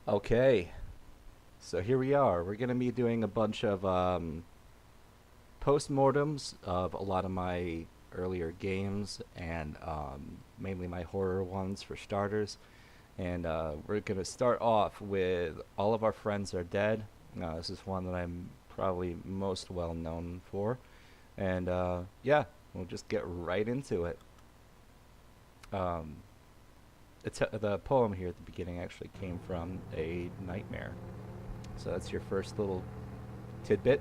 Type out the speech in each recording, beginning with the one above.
Okay, so here we are. We're going to be doing a bunch of postmortems of a lot of my earlier games and mainly my horror ones for starters. And we're going to start off with All of Our Friends Are Dead. This is one that I'm probably most well known for. And yeah, we'll just get right into it. Um, the poem here at the beginning actually came from a nightmare. So that's your first little tidbit.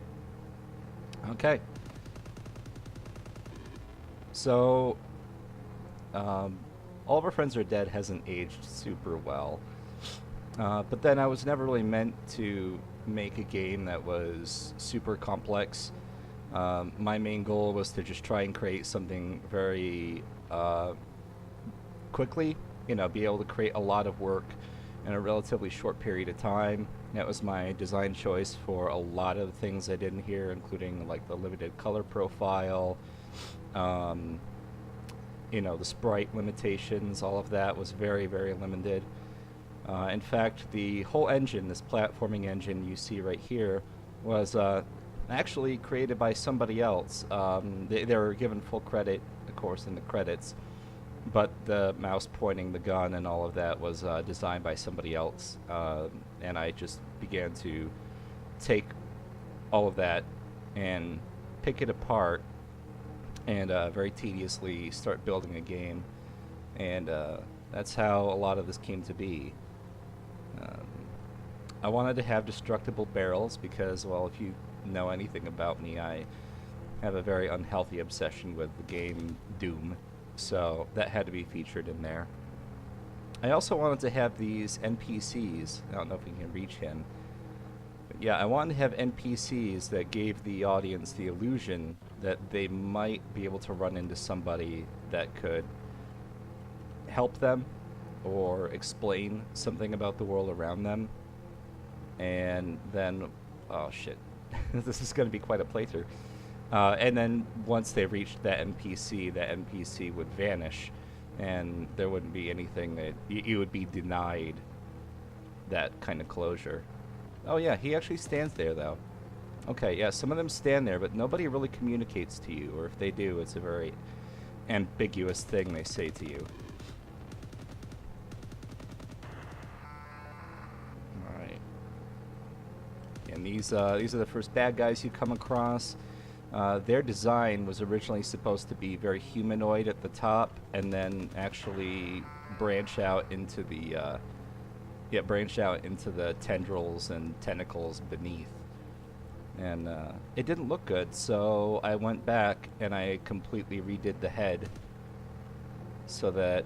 Okay. So, um, All of Our Friends Are Dead hasn't aged super well. But then I was never really meant to make a game that was super complex. My main goal was to just try and create something very quickly, be able to create a lot of work in a relatively short period of time. That was my design choice for a lot of the things I did in here, including like the limited color profile, um, the sprite limitations. All of that was very, very limited. In fact, the whole engine, this platforming engine you see right here, was actually created by somebody else. They were given full credit, of course, in the credits, but the mouse pointing the gun and all of that was designed by somebody else. And I just began to take all of that and pick it apart and very tediously start building a game. And that's how a lot of this came to be. Um, I wanted to have destructible barrels because, well, if you know anything about me, I have a very unhealthy obsession with the game Doom, so that had to be featured in there. I also wanted to have these NPCs. I don't know if we can reach him. But yeah, I wanted to have NPCs that gave the audience the illusion that they might be able to run into somebody that could help them or explain something about the world around them. And then, oh shit, this is going to be quite a playthrough. And then once they reached that NPC would vanish, and there wouldn't be anything that you would be denied that kind of closure. Oh yeah, he actually stands there though. Okay, yeah, some of them stand there, but nobody really communicates to you, or if they do, it's a very ambiguous thing they say to you. All right, and these are the first bad guys you come across. Their design was originally supposed to be very humanoid at the top, and then actually branch out into the tendrils and tentacles beneath. And it didn't look good, so I went back and I completely redid the head so that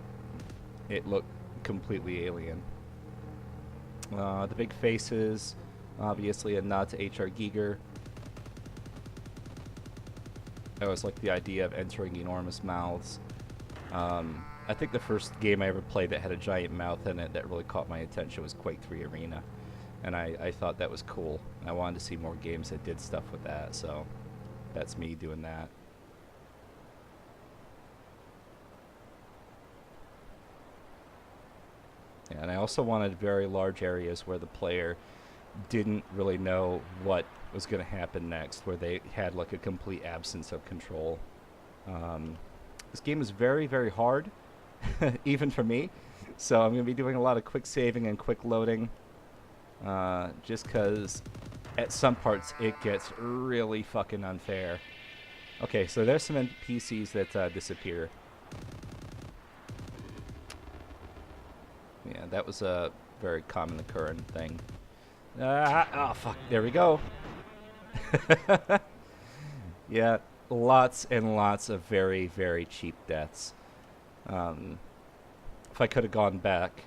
it looked completely alien. The big faces, obviously a nod to H.R. Giger. I always liked the idea of entering enormous mouths. I think the first game I ever played that had a giant mouth in it that really caught my attention was Quake 3 Arena. And I thought that was cool. I wanted to see more games that did stuff with that, so that's me doing that. Yeah, and I also wanted very large areas where the player didn't really know what was going to happen next, where they had like a complete absence of control. Um, this game is very, very hard, even for me. So I'm going to be doing a lot of quick saving and quick loading, just because at some parts it gets really fucking unfair. Okay, so there's some NPCs that disappear. Yeah, that was a very common occurring thing. Oh, fuck. There we go. Yeah, lots and lots of very, very cheap deaths. Um, if I could have gone back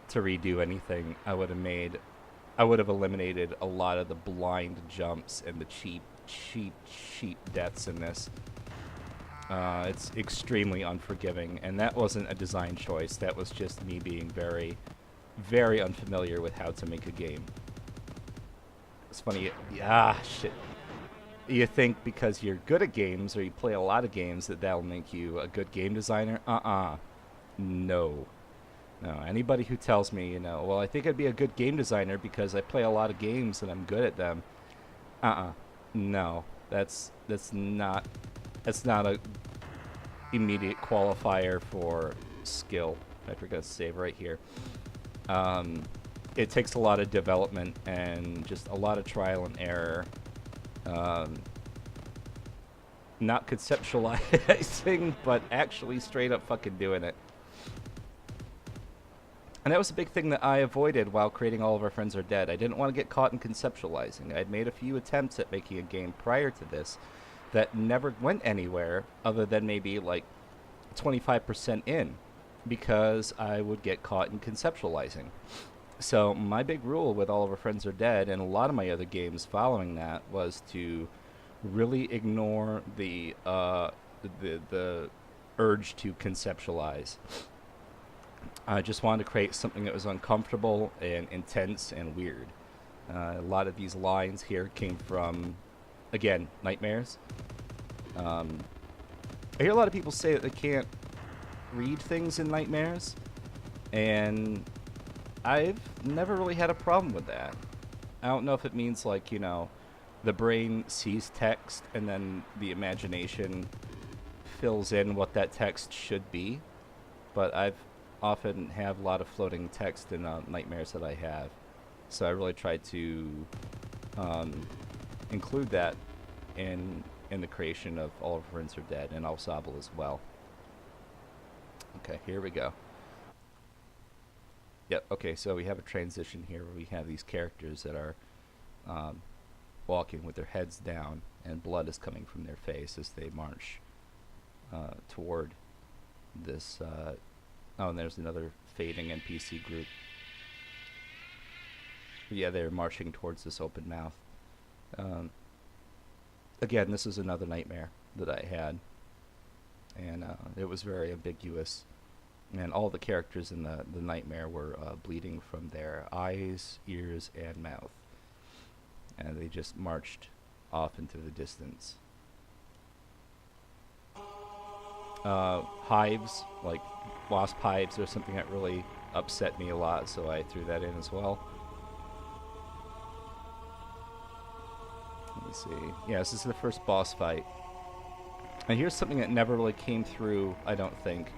to redo anything, I would have eliminated a lot of the blind jumps and the cheap, cheap, cheap deaths in this. It's extremely unforgiving, and that wasn't a design choice. That was just me being very, very unfamiliar with how to make a game. It's funny. Shit. You think because you're good at games or you play a lot of games that that'll make you a good game designer? No. No, anybody who tells me, well, I think I'd be a good game designer because I play a lot of games and I'm good at them. Uh-uh. No, that's not a immediate qualifier for skill. I forgot to save right here. Um, it takes a lot of development and just a lot of trial and error. Um, not conceptualizing, but actually straight up fucking doing it. And that was a big thing that I avoided while creating All of Our Friends Are Dead. I didn't want to get caught in conceptualizing. I'd made a few attempts at making a game prior to this that never went anywhere other than maybe like 25% in because I would get caught in conceptualizing. So my big rule with All of Our Friends Are Dead and a lot of my other games following that was to really ignore the urge to conceptualize. I just wanted to create something that was uncomfortable and intense and weird. A lot of these lines here came from, again, nightmares. I hear a lot of people say that they can't read things in nightmares, and I've never really had a problem with that. I don't know if it means like, the brain sees text and then the imagination fills in what that text should be, but I've often have a lot of floating text in nightmares that I have. So I really try to include that in the creation of All of Our Friends Are Dead and Ensemble as well. Okay, here we go. Yep, okay, so we have a transition here where we have these characters that are walking with their heads down and blood is coming from their face as they march toward this oh, and there's another fading NPC group. But yeah, they're marching towards this open mouth. Again, this is another nightmare that I had. And it was very ambiguous. And all the characters in the nightmare were bleeding from their eyes, ears, and mouth. And they just marched off into the distance. Hives, like wasp hives, or something that really upset me a lot, so I threw that in as well. Let me see. Yeah, this is the first boss fight. And here's something that never really came through, I don't think.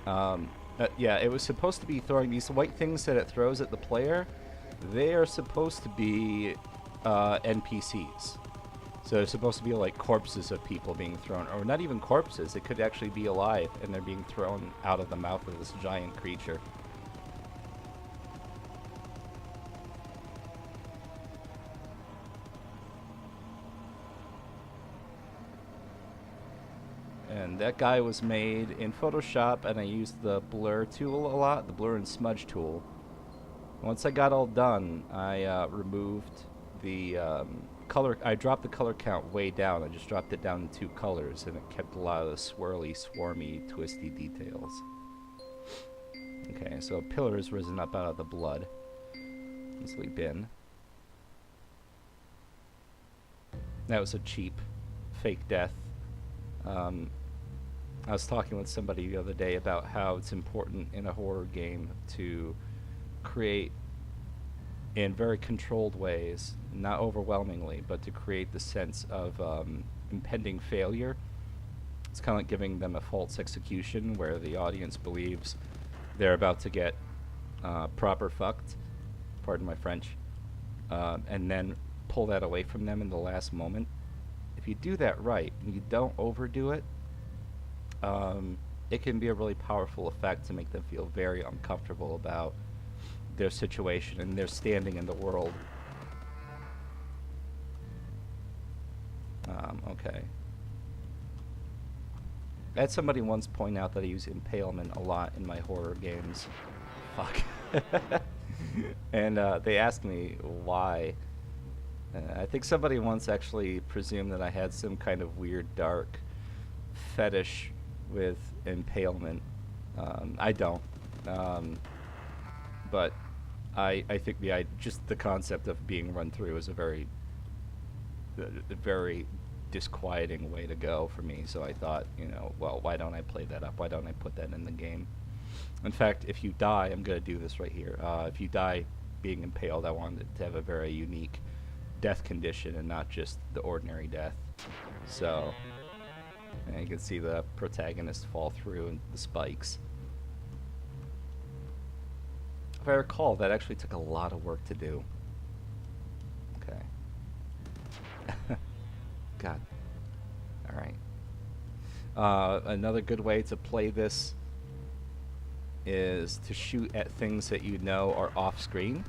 Yeah, it was supposed to be throwing these white things that it throws at the player. They are supposed to be NPCs. So they're supposed to be like corpses of people being thrown, or not even corpses, it could actually be alive, and they're being thrown out of the mouth of this giant creature. And that guy was made in Photoshop, and I used the blur tool a lot, the blur and smudge tool. Once I got all done, I removed the color. I dropped the color count way down. I just dropped it down to 2 colors, and it kept a lot of the swirly, swarmy, twisty details. Okay, so a pillar has risen up out of the blood. Sleep in. That was a cheap, fake death. I was talking with somebody the other day about how it's important in a horror game to create in very controlled ways, not overwhelmingly, but to create the sense of impending failure. It's kind of like giving them a false execution where the audience believes they're about to get proper fucked, pardon my French, and then pull that away from them in the last moment. If you do that right and you don't overdo it, it can be a really powerful effect to make them feel very uncomfortable about their situation and their standing in the world. Okay. I had somebody once point out that I use impalement a lot in my horror games. Fuck. And they asked me why. I think somebody once actually presumed that I had some kind of weird, dark fetish with impalement. I don't. But I think just the concept of being run through is a very disquieting way to go for me. So I thought, well, why don't I play that up? Why don't I put that in the game? In fact, if you die, I'm going to do this right here. If you die being impaled, I want it to have a very unique death condition and not just the ordinary death. So, and you can see the protagonist fall through and the spikes. If I recall, that actually took a lot of work to do. Okay. God. Alright. Another good way to play this is to shoot at things that you know are off screen.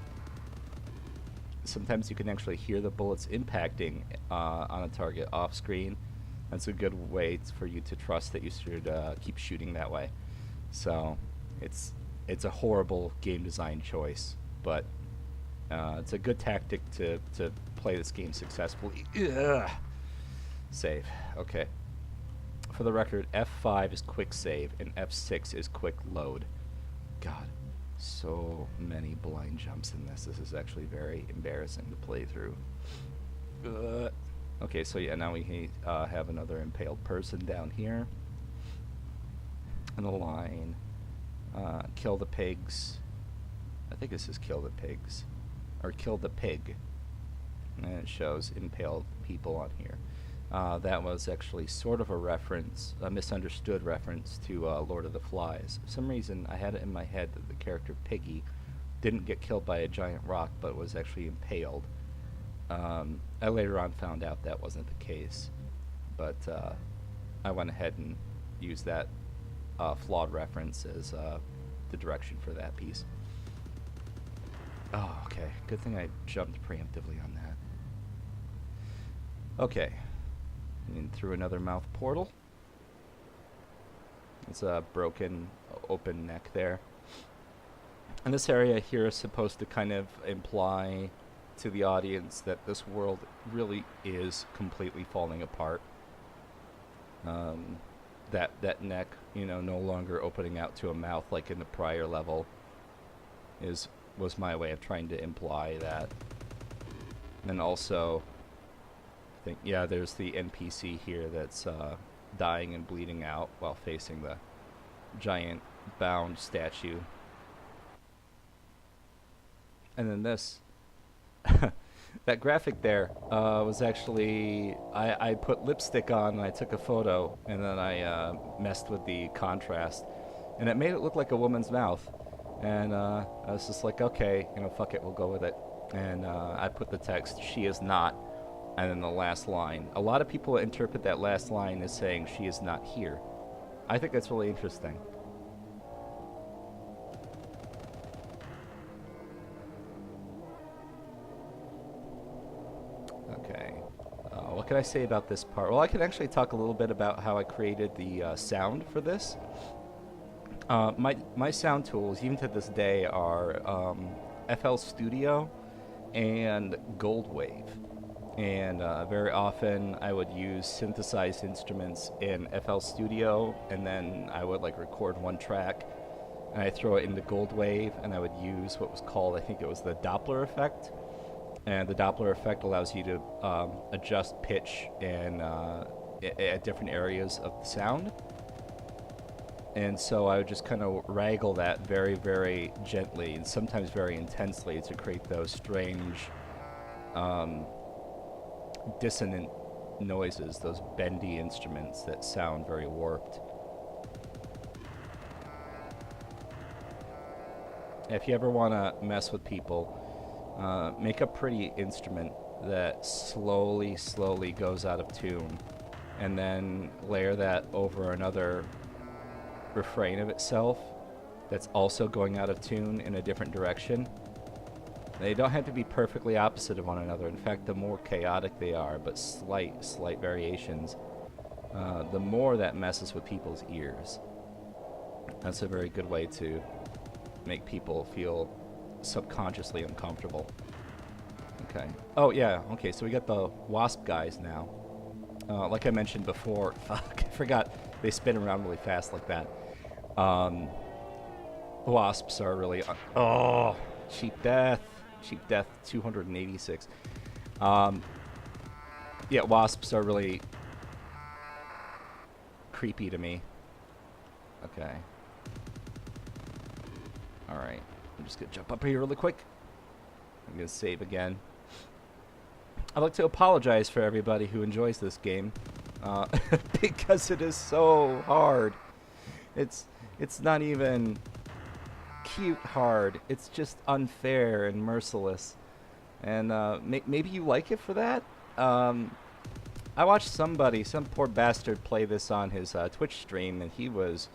Sometimes you can actually hear the bullets impacting on a target off screen. That's a good way for you to trust that you should keep shooting that way. So it's a horrible game design choice, but it's a good tactic to play this game successfully. Ugh. Save. Okay. For the record, F5 is quick save and F6 is quick load. God, so many blind jumps in this. This is actually very embarrassing to play through. Okay, so yeah, now we have another impaled person down here. And the line, kill the pigs. I think this is kill the pigs. Or kill the pig. And it shows impaled people on here. That was actually sort of a reference, a misunderstood reference to Lord of the Flies. For some reason, I had it in my head that the character Piggy didn't get killed by a giant rock, but was actually impaled. I later on found out that wasn't the case, but I went ahead and used that flawed reference as the direction for that piece. Oh, okay. Good thing I jumped preemptively on that. Okay. In through another mouth portal. It's a broken, open neck there. And this area here is supposed to kind of imply to the audience that this world really is completely falling apart. That neck, you know, no longer opening out to a mouth like in the prior level was my way of trying to imply that. And also, yeah, there's the NPC here that's dying and bleeding out while facing the giant bound statue. And then this, that graphic there was actually, I put lipstick on and I took a photo and then I messed with the contrast and it made it look like a woman's mouth. And I was just like, okay, you know, fuck it, we'll go with it. And I put the text, "She is not," and then the last line. A lot of people interpret that last line as saying she is not here. I think that's really interesting. Okay. What can I say about this part? Well, I can actually talk a little bit about how I created the sound for this. My sound tools, even to this day, are FL Studio and Gold Wave. And very often I would use synthesized instruments in FL Studio, and then I would like record one track and I throw it into Gold Wave, and I would use what was called, I think it was the Doppler effect. And the Doppler effect allows you to adjust pitch and at different areas of the sound. And so I would just kind of wrangle that very, very gently and sometimes very intensely to create those strange dissonant noises, those bendy instruments that sound very warped. If you ever want to mess with people, make a pretty instrument that slowly goes out of tune, and then layer that over another refrain of itself that's also going out of tune in a different direction. They don't have to be perfectly opposite of one another. In fact, the more chaotic they are, but slight variations, the more that messes with people's ears. That's a very good way to make people feel subconsciously uncomfortable. Okay. Oh, yeah. Okay, so we got the Wasp guys now. Like I mentioned before, fuck, I forgot they spin around really fast like that. Wasps are really... oh, cheap death. Cheap death 286. Yeah, wasps are really creepy to me. Okay. Alright, I'm just gonna jump up here really quick. I'm gonna save again. I'd like to apologize for everybody who enjoys this game, because it is so hard. It's not even cute hard. It's just unfair and merciless. And maybe you like it for that. I watched some poor bastard, play this on his Twitch stream, and he was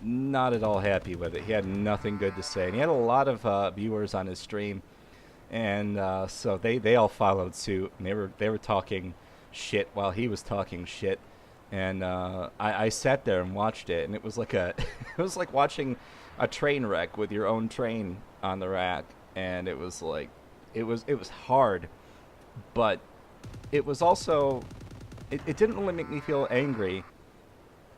not at all happy with it. He had nothing good to say, and he had a lot of viewers on his stream, and so they all followed suit, and they were talking shit while he was talking shit, and I sat there and watched it, and it was like it was like watching a train wreck with your own train on the rack, and it was like it was hard, but it was also it didn't really make me feel angry.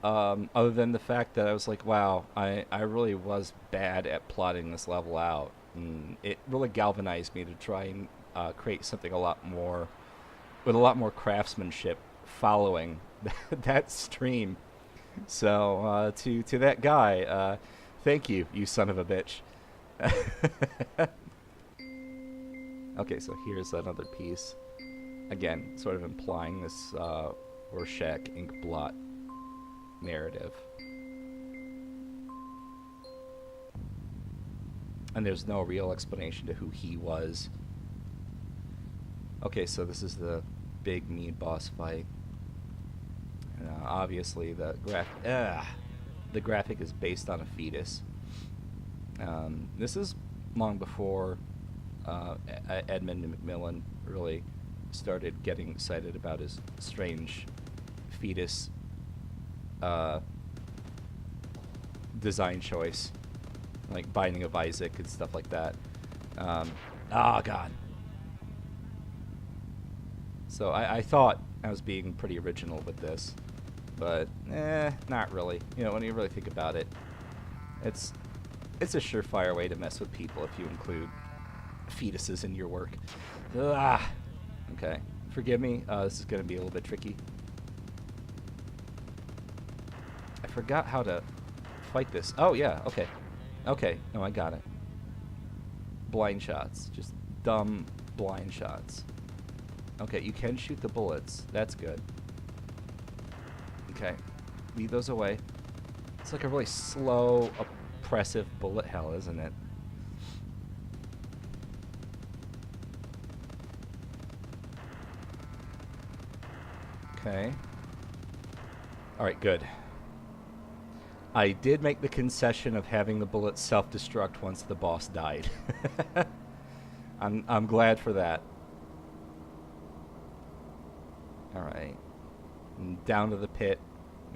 Other than the fact that I was like, wow, I really was bad at plotting this level out. And it really galvanized me to try and create something with a lot more craftsmanship following that stream. So to that guy, thank you, you son of a bitch. Okay, so here's another piece. Again, sort of implying this Rorschach ink blot narrative. And there's no real explanation to who he was. Okay, so this is the big mean boss fight. Obviously, the graphic is based on a fetus. This is long before Edmund McMillan really started getting excited about his strange fetus design choice, like Binding of Isaac and stuff like that. Oh god. So I thought I was being pretty original with this, but not really. You know, when you really think about it, it's a surefire way to mess with people if you include fetuses in your work. Okay, forgive me. This is going to be a little bit tricky. I forgot how to fight this. Oh yeah, okay. Okay, no, I got it. Blind shots. Just dumb blind shots. Okay, you can shoot the bullets. That's good. Okay, leave those away. It's like a really slow, oppressive bullet hell, isn't it? Okay. Alright, good. I did make the concession of having the bullets self-destruct once the boss died. I'm glad for that. Alright. Down to the pit.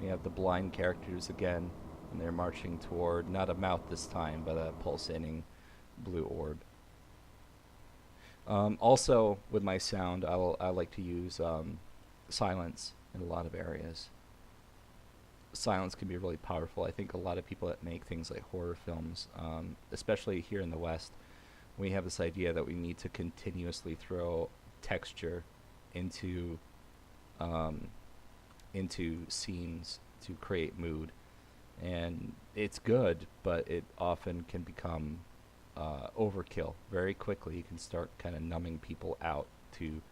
We have the blind characters again. And they're marching toward, not a mouth this time, but a pulsating blue orb. Also, with my sound, I like to use silence in a lot of areas. Silence can be really powerful. I think a lot of people that make things like horror films, especially here in the West, we have this idea that we need to continuously throw texture into scenes to create mood, and it's good, but it often can become overkill very quickly. You can start kind of numbing people out to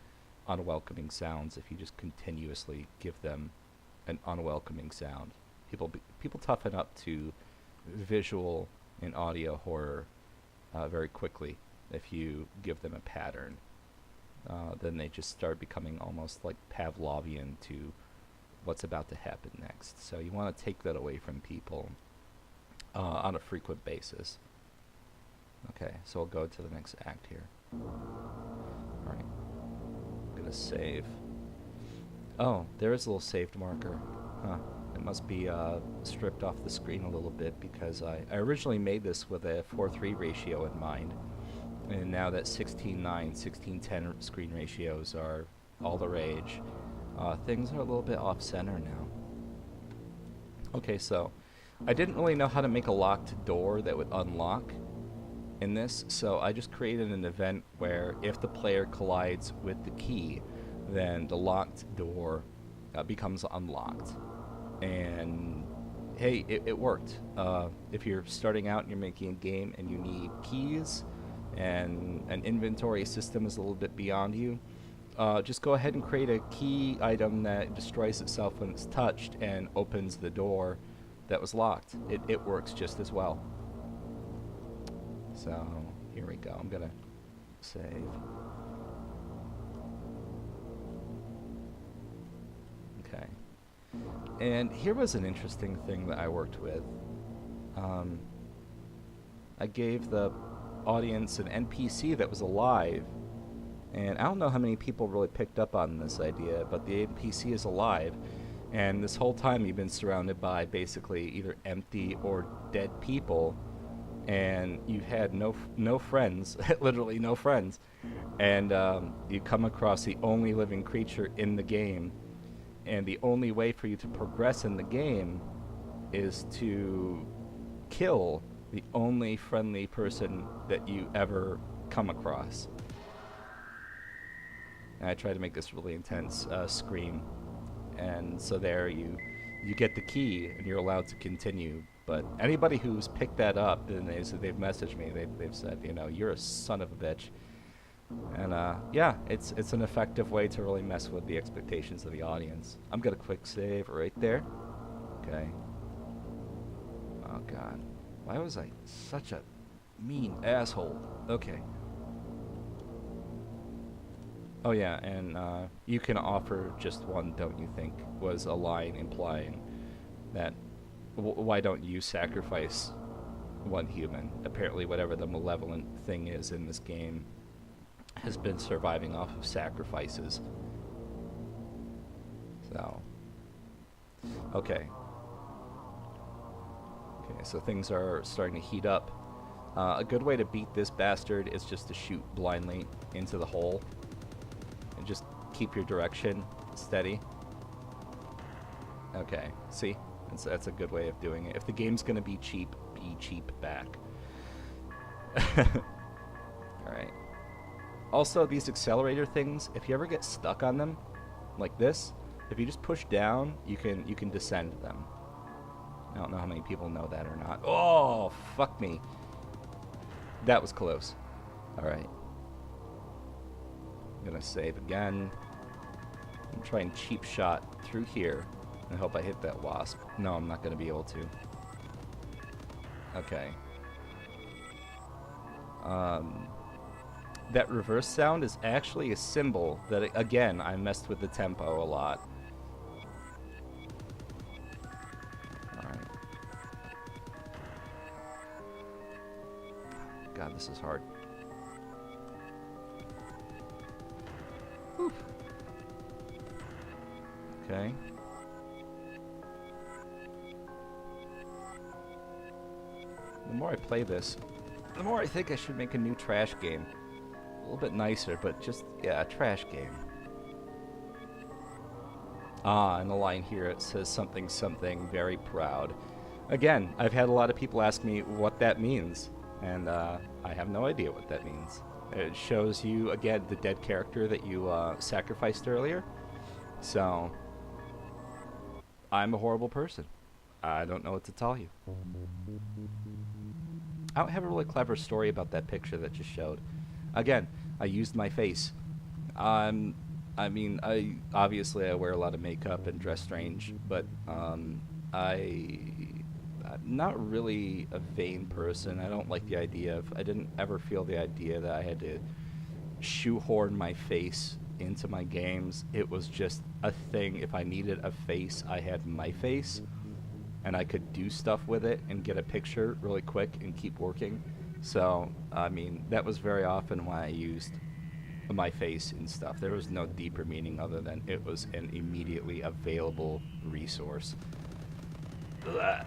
unwelcoming sounds if you just continuously give them an unwelcoming sound. People toughen up to visual and audio horror very quickly if you give them a pattern. Then they just start becoming almost like Pavlovian to what's about to happen next. So you want to take that away from people on a frequent basis. Okay, so we'll go to the next act here. Alright. I'm gonna save. Oh, there is a little saved marker. Huh. It must be stripped off the screen a little bit because I originally made this with a 4:3 ratio in mind. And now that 16:9, 16:10 screen ratios are all the rage, things are a little bit off-center now. Okay, so I didn't really know how to make a locked door that would unlock in this, so I just created an event where if the player collides with the key, then the locked door becomes unlocked. And hey, it worked. If you're starting out and you're making a game and you need keys and an inventory system is a little bit beyond you, just go ahead and create a key item that destroys itself when it's touched and opens the door that was locked. It works just as well. So here we go. I'm gonna save. Okay. And here was an interesting thing that I worked with. I gave the audience an NPC that was alive. And I don't know how many people really picked up on this idea, but the NPC is alive. And this whole time you've been surrounded by basically either empty or dead people. And you've had no friends, literally no friends. And you come across the only living creature in the game. And the only way for you to progress in the game is to kill the only friendly person that you ever come across. And I try to make this really intense scream. And so there you get the key and you're allowed to continue. But anybody who's picked that up, and they've messaged me, they've said, you know, you're a son of a bitch. And yeah, it's an effective way to really mess with the expectations of the audience. I'm gonna quick save right there. Okay. Oh god, why was I such a mean asshole? Okay. Oh yeah, and you can offer just one, don't you think? Was a line implying that why don't you sacrifice one human? Apparently, whatever the malevolent thing is in this game has been surviving off of sacrifices. So, okay. Okay, so things are starting to heat up. A good way to beat this bastard is just to shoot blindly into the hole. And just keep your direction steady. Okay, see? That's a good way of doing it. If the game's gonna be cheap back. Alright. Also, these accelerator things, if you ever get stuck on them, like this, if you just push down, you can descend them. I don't know how many people know that or not. Oh, fuck me. That was close. Alright. I'm gonna save again. I'm trying cheap shot through here. I hope I hit that wasp. No, I'm not gonna be able to. Okay. That reverse sound is actually a symbol that, again, I messed with the tempo a lot. Alright. God, this is hard. Whew. Okay. The more I play this, the more I think I should make a new trash game. A little bit nicer, but just, yeah, a trash game. Ah, and the line here, it says something very proud. Again, I've had a lot of people ask me what that means, and I have no idea what that means. It shows you, again, the dead character that you sacrificed earlier. So, I'm a horrible person. I don't know what to tell you. I don't have a really clever story about that picture that just showed. Again, I used my face. I mean, obviously I wear a lot of makeup and dress strange, but I'm not really a vain person. I don't like the idea of, I didn't ever feel the idea that I had to shoehorn my face into my games. It was just a thing. If I needed a face, I had my face, and I could do stuff with it and get a picture really quick and keep working. So, I mean, that was very often why I used my face and stuff. There was no deeper meaning other than it was an immediately available resource. Ugh.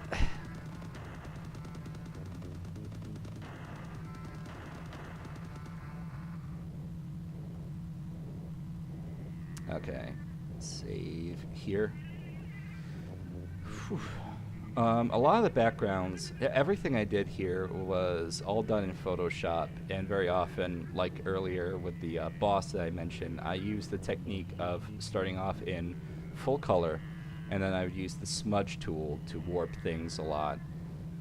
Okay, save here. Whew. A lot of the backgrounds, everything I did here was all done in Photoshop, and very often, like earlier with the boss that I mentioned, I used the technique of starting off in full color And then I would use the smudge tool to warp things a lot.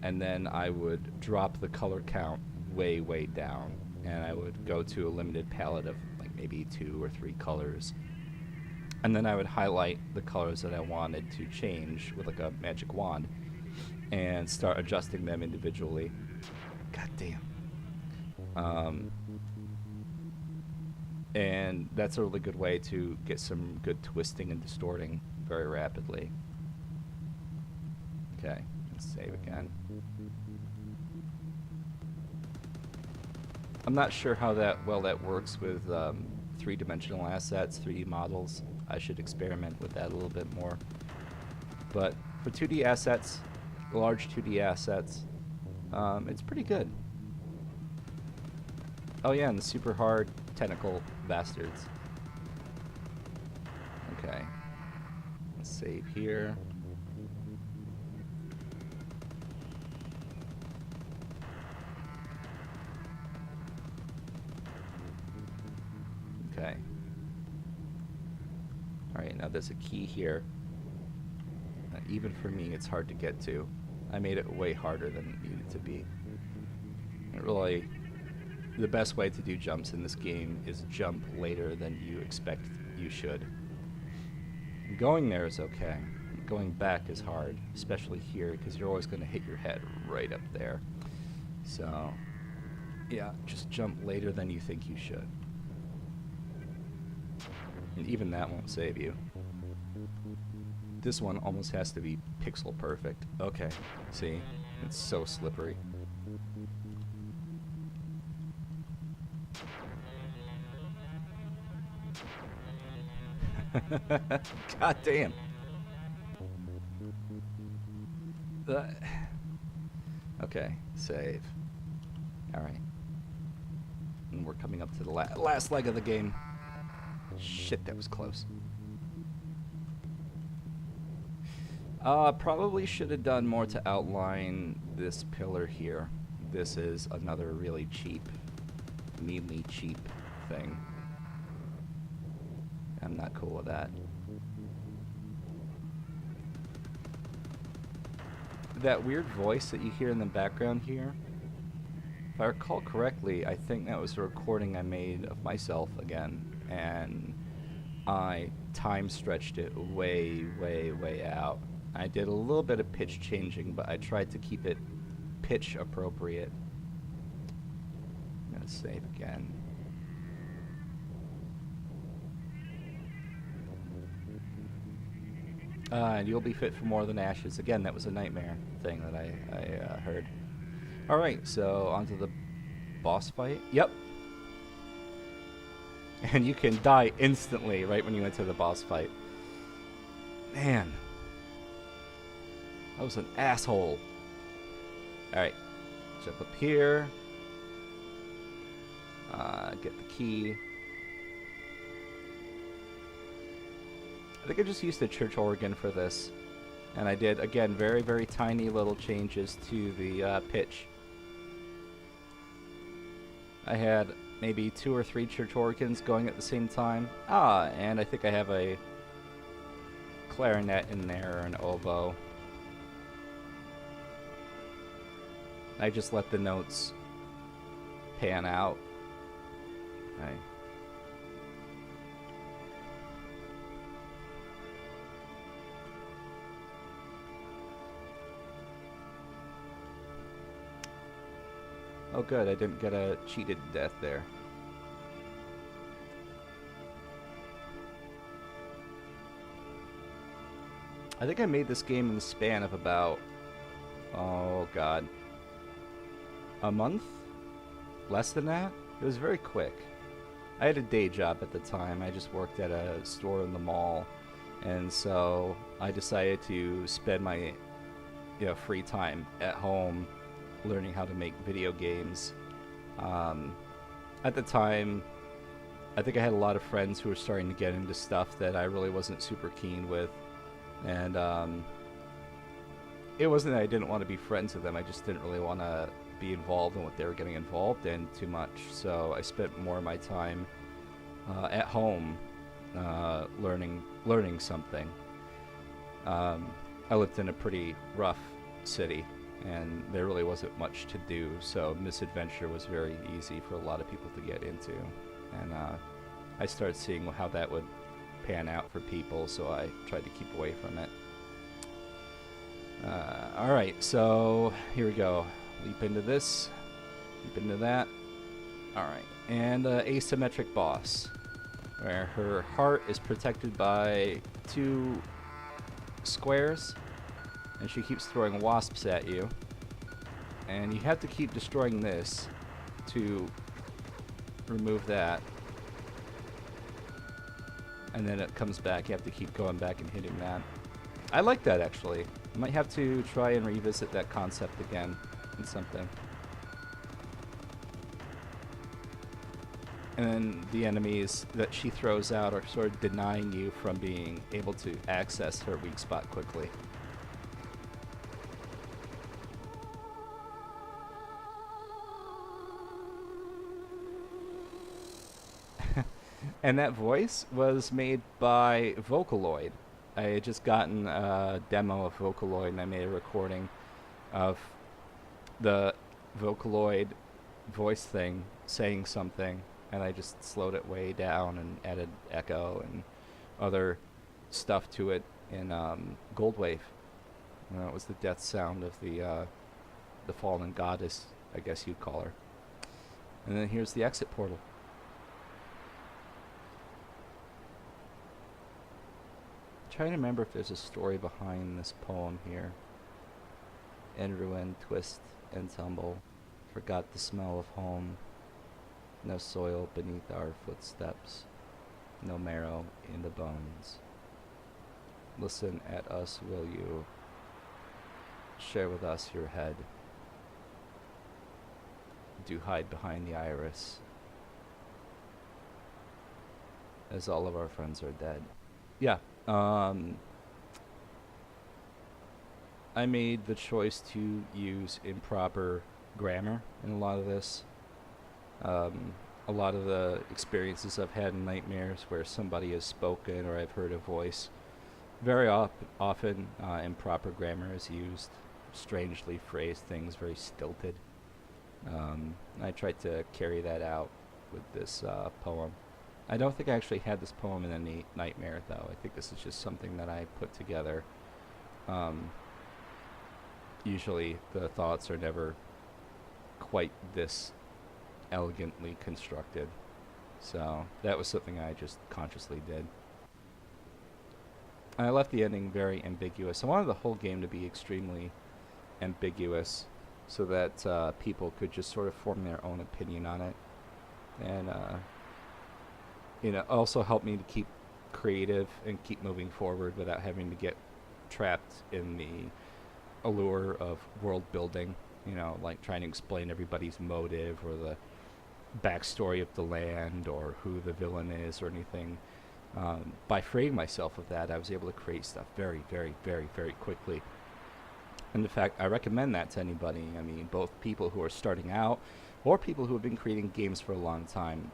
And then I would drop the color count way, way down. And I would go to a limited palette of like maybe 2 or 3 colors. And then I would highlight the colors that I wanted to change with like a magic wand and start adjusting them individually. God damn. And that's a really good way to get some good twisting and distorting very rapidly. Okay, let's save again. I'm not sure how that works with 3-dimensional assets, 3D models. I should experiment with that a little bit more. But for 2D assets, large 2D assets, it's pretty good. Oh yeah, and the super hard tentacle bastards. Okay. Let's save here. Okay. Alright, now there's a key here. Even for me, it's hard to get to. I made it way harder than it needed to be. It really... The best way to do jumps in this game is jump later than you expect you should. Going there is okay. Going back is hard, especially here, because you're always going to hit your head right up there. So, yeah, just jump later than you think you should. And even that won't save you. This one almost has to be pixel perfect. Okay, see? It's so slippery. God damn. Okay, save. Alright. And we're coming up to the last leg of the game. Shit, that was close. Probably should have done more to outline this pillar here. This is another really cheap, meanly cheap thing. I'm not cool with that. That weird voice that you hear in the background here, if I recall correctly, I think that was a recording I made of myself again, and I time stretched it way, way, way out. I did a little bit of pitch changing, but I tried to keep it pitch appropriate. I'm gonna save again. And you'll be fit for more than ashes. Again, that was a nightmare thing that I heard. Alright, so onto the boss fight. Yep. And you can die instantly right when you enter the boss fight. Man. That was an asshole. Alright. Jump up here. Get the key. I think I just used the church organ for this. And I did, again, very, very tiny little changes to the pitch. I had maybe 2 or 3 church organs going at the same time. And I think I have a clarinet in there, or an oboe. I just let the notes pan out. Okay. Oh good, I didn't get a cheated death there. I think I made this game in the span of about, oh god, a month? Less than that? It was very quick. I had a day job at the time. I just worked at a store in the mall. And so I decided to spend my free time at home learning how to make video games. At the time, I think I had a lot of friends who were starting to get into stuff that I really wasn't super keen with. And it wasn't that I didn't want to be friends with them, I just didn't really want to be involved in what they were getting involved in too much. So I spent more of my time at home learning something. I lived in a pretty rough city, and there really wasn't much to do, so misadventure was very easy for a lot of people to get into. And I started seeing how that would pan out for people, so I tried to keep away from it. Alright, so here we go. Leap into this, leap into that. Alright, and asymmetric boss, where her heart is protected by 2 squares, and she keeps throwing wasps at you. And you have to keep destroying this to remove that. And then it comes back, you have to keep going back and hitting that. I like that, actually. I might have to try and revisit that concept again in something. And then the enemies that she throws out are sort of denying you from being able to access her weak spot quickly. And that voice was made by Vocaloid. I had just gotten a demo of Vocaloid, and I made a recording of the Vocaloid voice thing saying something, and I just slowed it way down and added echo and other stuff to it in Goldwave. It was the death sound of the fallen goddess, I guess you'd call her. And then here's the exit portal. Trying to remember if there's a story behind this poem here. In ruin, twist and tumble, forgot the smell of home. No soil beneath our footsteps, no marrow in the bones. Listen at us, will you? Share with us your head. Do hide behind the iris, as all of our friends are dead. Yeah. I made the choice to use improper grammar in a lot of this. A lot of the experiences I've had in nightmares where somebody has spoken or I've heard a voice, very often improper grammar is used, strangely phrased things, very stilted. I tried to carry that out with this poem. I don't think I actually had this poem in any nightmare, though. I think this is just something that I put together. Usually the thoughts are never quite this elegantly constructed. So that was something I just consciously did. I left the ending very ambiguous. I wanted the whole game to be extremely ambiguous so that people could just sort of form their own opinion on it. And also help me to keep creative and keep moving forward without having to get trapped in the allure of world building, like trying to explain everybody's motive or the backstory of the land or who the villain is or anything. By freeing myself of that, I was able to create stuff very, very, very, very quickly. And in fact, I recommend that to anybody. I mean, both people who are starting out or people who have been creating games for a long time.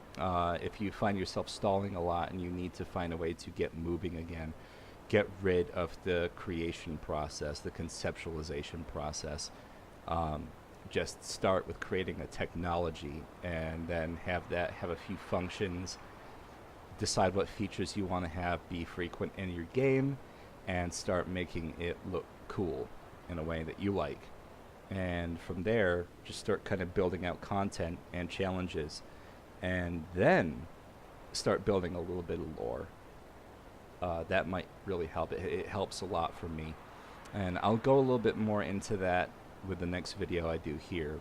If you find yourself stalling a lot and you need to find a way to get moving again, get rid of the creation process, the conceptualization process. Just start with creating a technology and then have a few functions, decide what features you want to have be frequent in your game, and start making it look cool in a way that you like. And from there, just start kind of building out content and challenges, and then start building a little bit of lore. That might really help. It helps a lot for me. And I'll go a little bit more into that with the next video I do here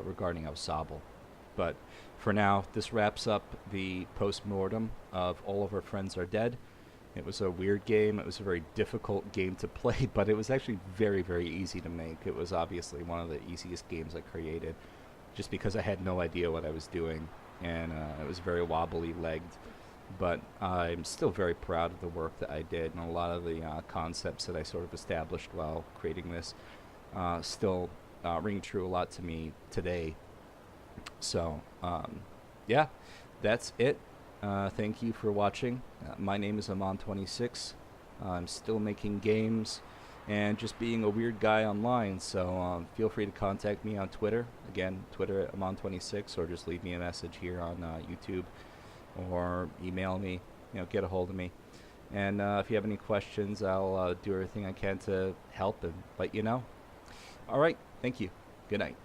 regarding Ensemble. But for now, this wraps up the Postmortem of All of Our Friends Are Dead. It was a weird game. It was a very difficult game to play, but it was actually very, very easy to make. It was obviously one of the easiest games I created just because I had no idea what I was doing, and it was very wobbly-legged. But I'm still very proud of the work that I did, and a lot of the concepts that I sort of established while creating this still ring true a lot to me today. So, yeah, that's it. Thank you for watching. My name is Amon26. I'm still making games and just being a weird guy online. So feel free to contact me on Twitter. Again, Twitter at Amon26, or just leave me a message here on YouTube, or email me. Get a hold of me. And if you have any questions, I'll do everything I can to help and let you know. All right. Thank you. Good night.